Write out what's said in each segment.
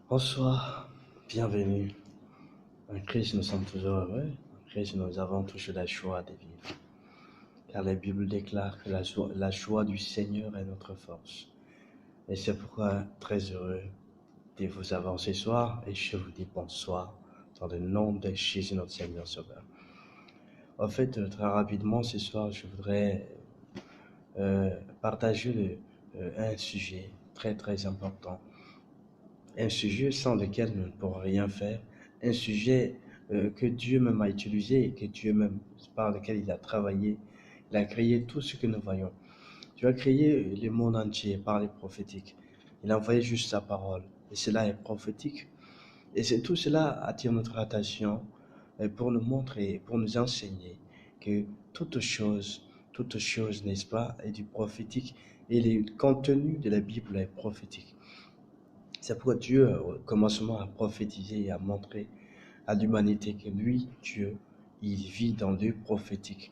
Bonsoir, bienvenue. En Christ, nous sommes toujours heureux. En Christ, nous avons toujours la joie de vivre. Car la Bible déclare que la joie du Seigneur est notre force. Et c'est pourquoi très heureux de vous avoir ce soir et je vous dis bonsoir dans le nom de Jésus notre Seigneur Sauveur. En fait, très rapidement ce soir, je voudrais partager un sujet très très important. Un sujet sans lequel nous ne pourrons rien faire, un sujet que Dieu même a utilisé et que Dieu même, par lequel il a travaillé, il a créé tout ce que nous voyons. Dieu a créé le monde entier par les prophétiques. Il a envoyé juste sa parole et cela est prophétique. Et c'est tout cela attire notre attention pour nous montrer, pour nous enseigner que toute chose, n'est-ce pas, est du prophétique et le contenu de la Bible est prophétique. C'est pourquoi Dieu, au commencement, a prophétisé et a montré à l'humanité que lui, Dieu, il vit dans le prophétique.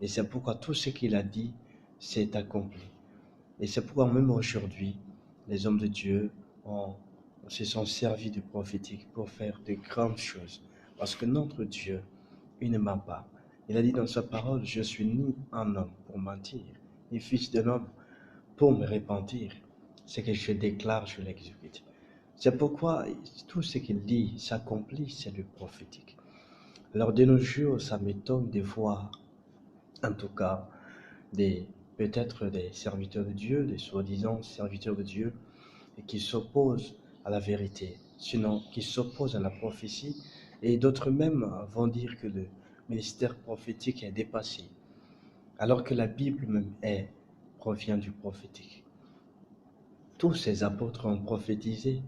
Et c'est pourquoi tout ce qu'il a dit s'est accompli. Et c'est pourquoi même aujourd'hui, les hommes de Dieu se sont servis du prophétique pour faire de grandes choses. Parce que notre Dieu, il ne ment pas. Il a dit dans sa parole, je suis ni un homme pour mentir, ni fils de l'homme pour me repentir. Ce que je déclare, je l'exécute. C'est pourquoi tout ce qu'il dit s'accomplit, c'est le prophétique. Alors de nos jours, ça m'étonne de voir, en tout cas, peut-être des serviteurs de Dieu, des soi-disant serviteurs de Dieu, et qui s'opposent à la vérité, sinon qui s'opposent à la prophétie, et d'autres même vont dire que le ministère prophétique est dépassé, alors que la Bible même provient du prophétique. Tous ces apôtres ont prophétisé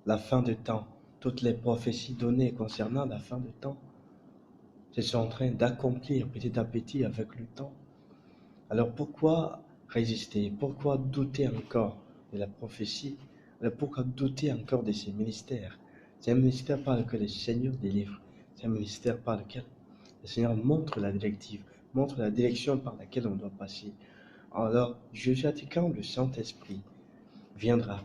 la fin de temps. Toutes les prophéties données concernant la fin de temps se sont en train d'accomplir petit à petit avec le temps. Alors pourquoi résister? Pourquoi douter encore de la prophétie? Alors pourquoi douter encore de ces ministères? C'est un ministère par lequel le Seigneur délivre. C'est un ministère par lequel le Seigneur montre la directive, montre la direction par laquelle on doit passer. Alors, Jésus a dit quand le Saint-Esprit viendra,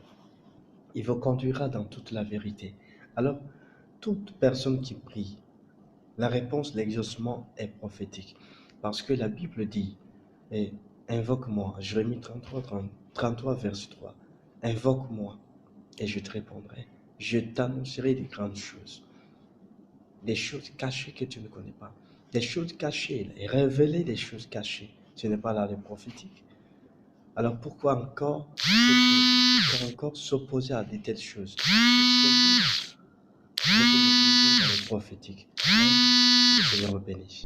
il vous conduira dans toute la vérité. Alors, toute personne qui prie, la réponse, l'exaucement est prophétique. Parce que la Bible dit, et invoque-moi, Jérémie 33, verset 3, invoque-moi et je te répondrai. Je t'annoncerai des grandes choses, des choses cachées que tu ne connais pas, des choses cachées et révéler des choses cachées. Ce n'est pas là le prophétique. Alors pourquoi encore s'opposer à de telles choses? Le Seigneur, prophétique. Que le Seigneur me bénisse.